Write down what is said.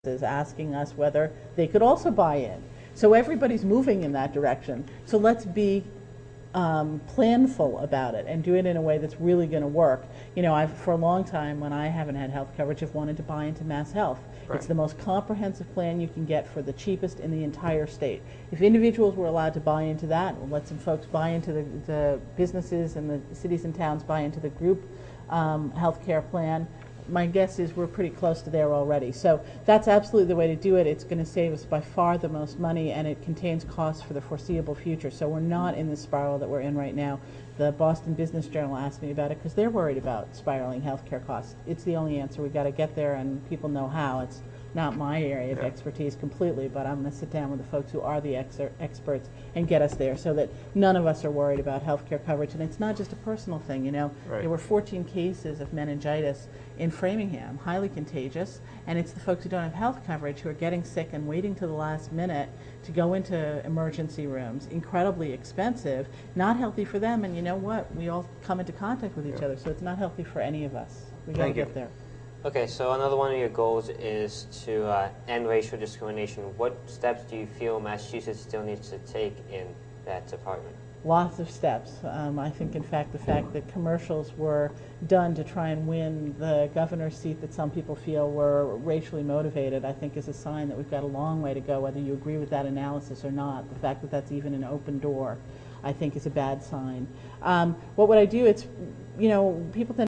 is asking us whether they could also buy in. So everybody's moving in that direction. So let's be planful about it and do it in a way that's really going to work. You know, I've for a long time, when I haven't had health coverage, I've wanted to buy into Mass Health. Right. It's the most comprehensive plan you can get for the cheapest in the entire state. If individuals were allowed to buy into that, we'll let some folks buy into the businesses and the cities and towns buy into the group health care plan. My guess is we're pretty close to there already. So that's absolutely the way to do it. It's going to save us by far the most money, and it contains costs for the foreseeable future. So we're not in the spiral that we're in right now. The Boston Business Journal asked me about it because they're worried about spiraling healthcare costs. It's the only answer. We've got to get there, and people know how. It's not my area of expertise completely, but I'm going to sit down with the folks who are the experts and get us there so that none of us are worried about healthcare coverage. And it's not just a personal thing, you know. Right. There were 14 cases of meningitis in Framingham, highly contagious, and it's the folks who don't have health coverage who are getting sick and waiting to the last minute to go into emergency rooms, incredibly expensive, not healthy for them, and you know what? We all come into contact with each other, so it's not healthy for any of us. We got to get there. Okay, so another one of your goals is to end racial discrimination. What steps do you feel Massachusetts still needs to take in that department? Lots of steps. I think, in fact, the fact that commercials were done to try and win the governor's seat that some people feel were racially motivated, I think is a sign that we've got a long way to go, whether you agree with that analysis or not. The fact that that's even an open door, I think, is a bad sign. What would I do? It's, you know, people tend